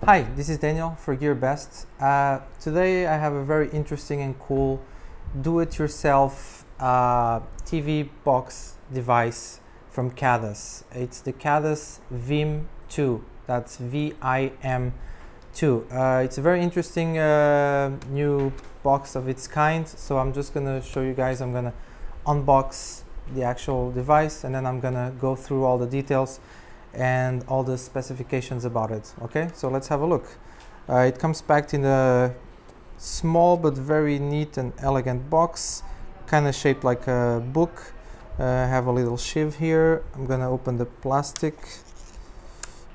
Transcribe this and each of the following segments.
Hi, this is Daniel for Gearbest. Today I have a very interesting and cool do-it-yourself TV box device from Khadas. It's the Khadas VIM2, that's VIM2. It's a very interesting new box of its kind, so I'm just going to show you guys. I'm going to unbox the actual device and then I'm going to go through all the details and all the specifications about it. Okay, so let's have a look. It comes packed in a small but very neat and elegant box, kind of shaped like a book. I have a little sheath here. I'm gonna open the plastic.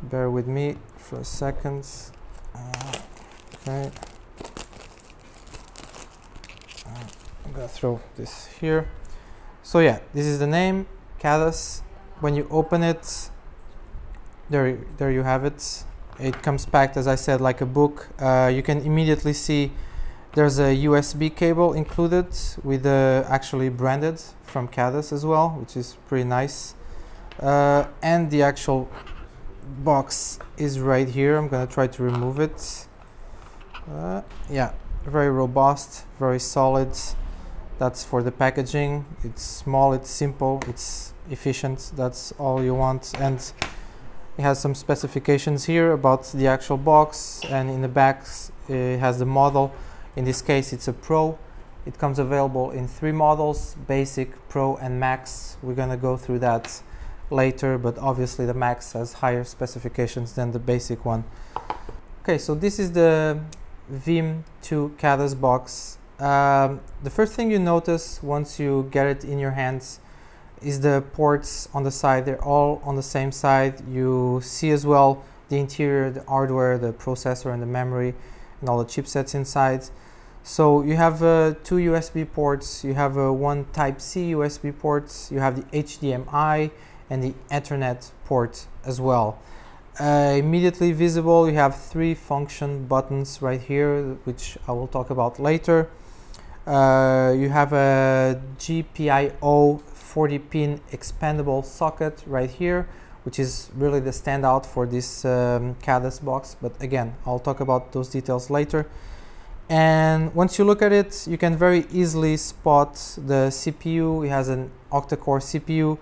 Bear with me for a second. Okay, I'm gonna throw this here. So yeah, this is the name, Khadas. When you open it, there you have it. It comes packed, as I said, like a book. You can immediately see there's a USB cable included with actually branded from Khadas as well, which is pretty nice. And the actual box is right here. I'm gonna try to remove it. Yeah, very robust, very solid. That's for the packaging. It's small, it's simple, it's efficient. That's all you want. And it has some specifications here about the actual box, and in the back it has the model. In this case it's a Pro. It comes available in 3 models: Basic, Pro and Max. We're gonna go through that later, but obviously the Max has higher specifications than the basic one. Okay, so this is the VIM2 Khadas box. The first thing you notice once you get it in your hands is the ports on the side. They're all on the same side. You see as well the interior, the hardware, the processor and the memory and all the chipsets inside. So you have 2 USB ports, you have one Type-C USB port, you have the HDMI and the Ethernet port as well. Immediately visible, you have 3 function buttons right here, which I will talk about later. You have a GPIO 40-pin expandable socket right here, which is really the standout for this Khadas box, but again, I'll talk about those details later. And once you look at it, you can very easily spot the CPU. It has an octa-core CPU.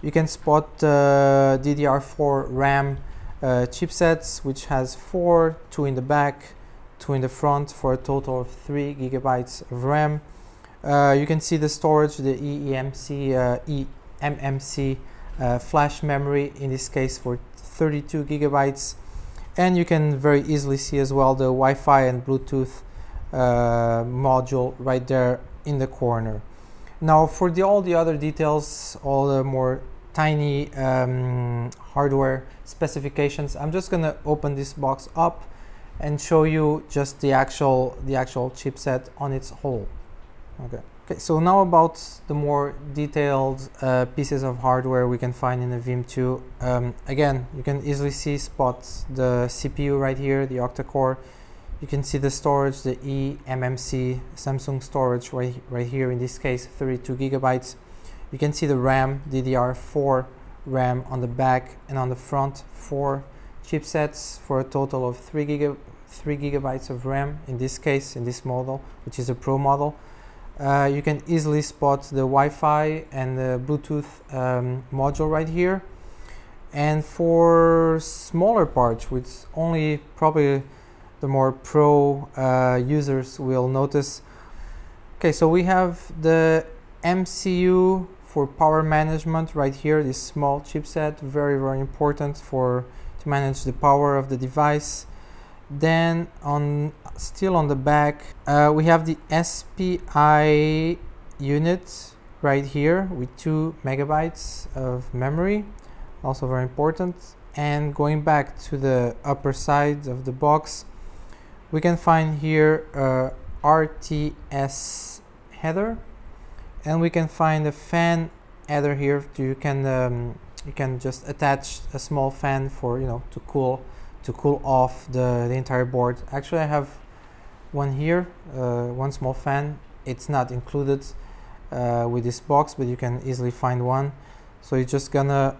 You can spot DDR4 RAM chipsets, which has 4, 2 in the back, 2 in the front, for a total of 3 GB of RAM. You can see the storage, the eMMC flash memory, in this case for 32 GB. And you can very easily see as well the Wi-Fi and Bluetooth module right there in the corner. Now for all the other details, all the more tiny hardware specifications, I'm just gonna open this box up and show you just the actual chipset on its whole. Okay, so now about the more detailed pieces of hardware we can find in the VIM2. Again, you can easily spot the CPU right here, the octa-core. You can see the storage, the eMMC Samsung storage right here, in this case 32 GB. You can see the RAM, DDR4 RAM on the back, and on the front 4 chipsets for a total of 3 GB of RAM, in this case, in this model, which is a Pro model. You can easily spot the Wi-Fi and the Bluetooth module right here. And for smaller parts, which only probably the more pro users will notice. Okay, so we have the MCU for power management right here, this small chipset, very important to manage the power of the device. Then still on the back, we have the SPI unit right here with 2 MB of memory, also very important. And going back to the upper side of the box, we can find here a RTS header, and we can find a fan header here. You can just attach a small fan for to cool off the entire board. Actually, I have one here, one small fan. It's not included with this box, but you can easily find one. So you're just gonna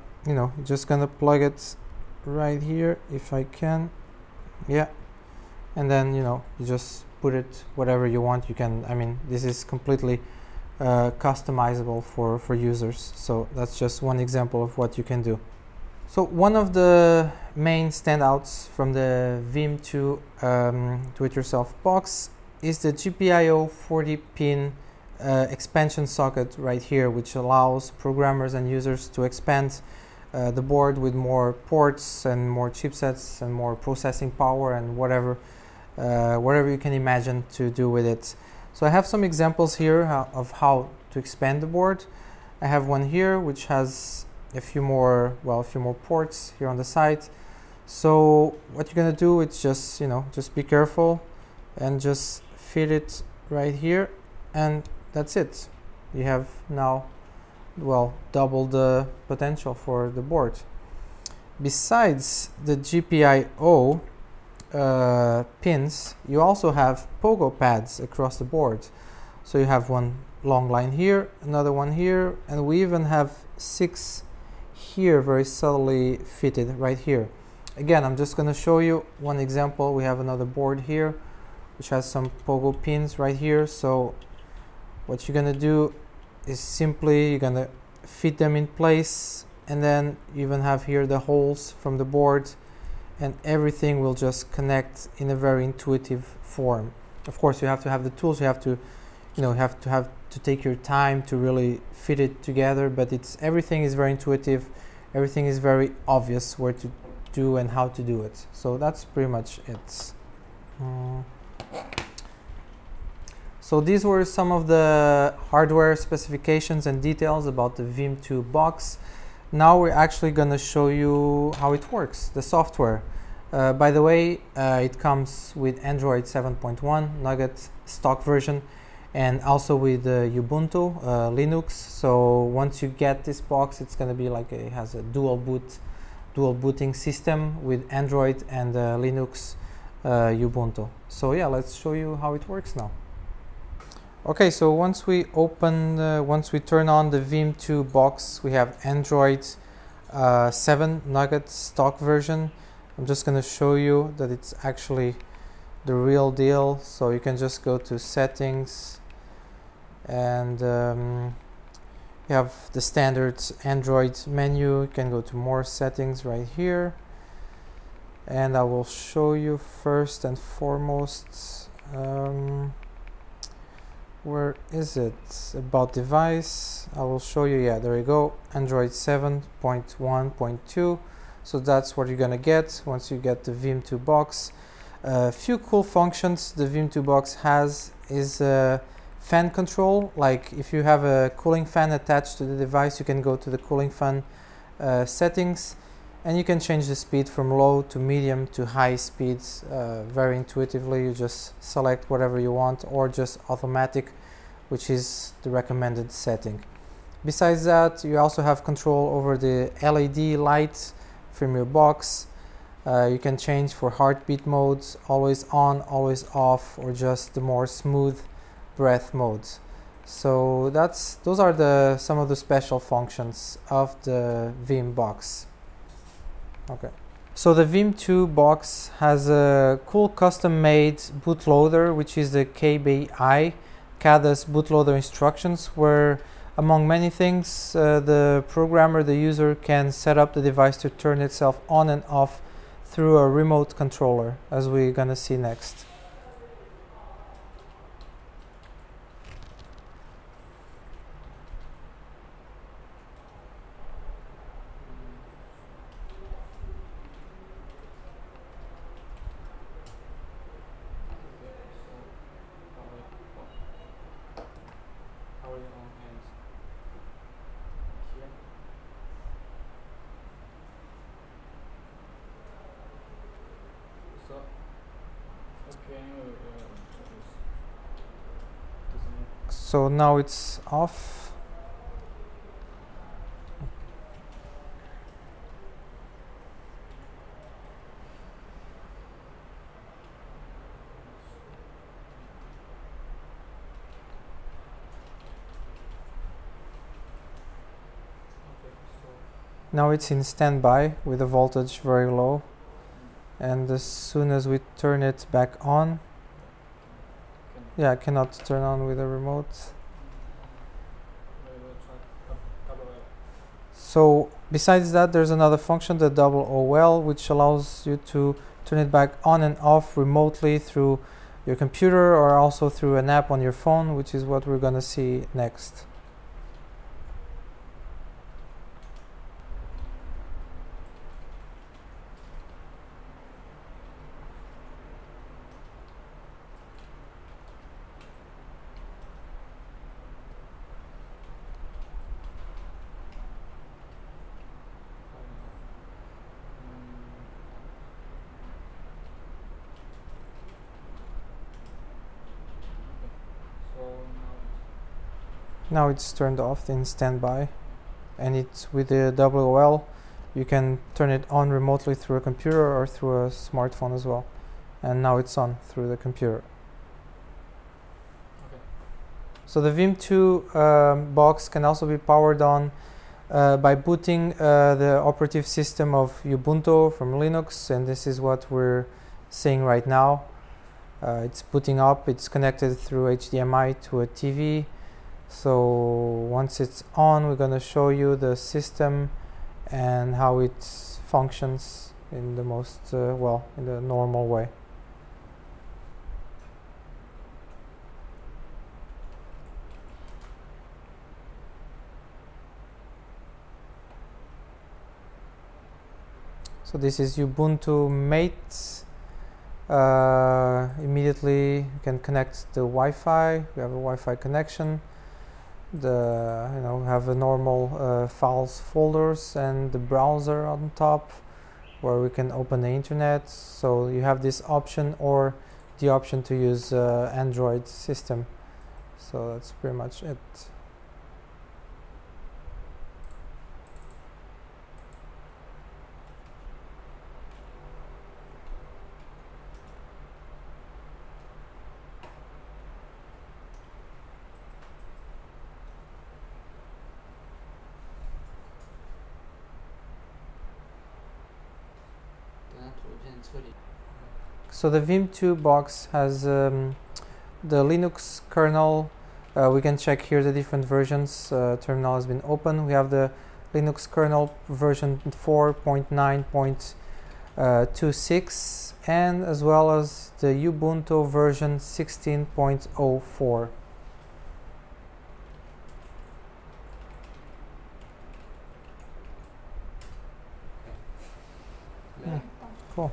plug it right here, if I can. Yeah, and then you just put it whatever you want. You can, I mean, this is completely customizable for users. So that's just one example of what you can do. So one of the main standouts from the Vim2 do-it-yourself box is the GPIO 40-pin expansion socket right here, which allows programmers and users to expand the board with more ports and more chipsets and more processing power and whatever you can imagine to do with it. So I have some examples here of how to expand the board. I have one here which has a few more ports here on the side. So what you're gonna do is just just be careful and just fit it right here, and that's it. You have now double the potential for the board. Besides the GPIO pins, you also have pogo pads across the board. So you have one long line here, another one here, and we even have 6 here very subtly fitted right here. Again, I'm just going to show you one example. We have another board here which has some pogo pins right here. So what you're going to do is simply you're going to fit them in place, and then you even have here the holes from the board, and everything will just connect in a very intuitive form. Of course, you have to have the tools. You have to have to take your time to really fit it together, but everything is very intuitive. Everything is very obvious where to do and how to do it. So that's pretty much it. So these were some of the hardware specifications and details about the Vim2 box. Now we're actually going to show you how it works, the software. By the way, it comes with Android 7.1 Nugget stock version, and also with Ubuntu Linux. So once you get this box, it's going to be like it has a dual booting system with Android and Linux Ubuntu. So yeah, let's show you how it works now. Okay, so once we turn on the Vim2 box, we have Android 7 Nugget stock version. I'm just going to show you that it's actually the real deal. So you can just go to settings, and you have the standard Android menu. You can go to more settings right here, and I will show you first and foremost where is it? About device. I will show you. Yeah, there you go. Android 7.1.2. So that's what you're gonna get once you get the Vim2 box. A few cool functions the Vim2 box has is fan control. Like if you have a cooling fan attached to the device, you can go to the cooling fan settings, and you can change the speed from low to medium to high speeds very intuitively. You just select whatever you want, or just automatic, which is the recommended setting. Besides that, you also have control over the LED light from your box. You can change for heartbeat modes, always on, always off, or just the more smooth breath modes. So those are some of the special functions of the Vim box. Okay, so the Vim2 box has a cool custom-made bootloader, which is the KBI, Khadas bootloader instructions, where among many things the programmer, the user, can set up the device to turn itself on and off through a remote controller, as we're gonna see next. So now it's off. Now it's in standby with the voltage very low, and as soon as we turn it back on, yeah, I cannot turn on with a remote. So besides that, there's another function, the double OL, which allows you to turn it back on and off remotely through your computer or also through an app on your phone, which is what we're going to see next. Now it's turned off in standby, and it's with the WOL. You can turn it on remotely through a computer or through a smartphone as well. And now it's on through the computer. Okay. So the Vim2 box can also be powered on by booting the operative system of Ubuntu from Linux, and this is what we're seeing right now. It's booting up, it's connected through HDMI to a TV. So once it's on, we're going to show you the system and how it functions in the most, well, in the normal way. So this is Ubuntu Mate. Immediately you can connect the Wi-Fi. We have a Wi-Fi connection. Have the normal files folders and the browser on top where we can open the internet. So you have this option or the option to use Android system. So that's pretty much it. So the Vim2 box has the Linux kernel. We can check here the different versions. Terminal has been open. We have the Linux kernel version 4.9.26 and as well as the Ubuntu version 16.04. Yeah, cool.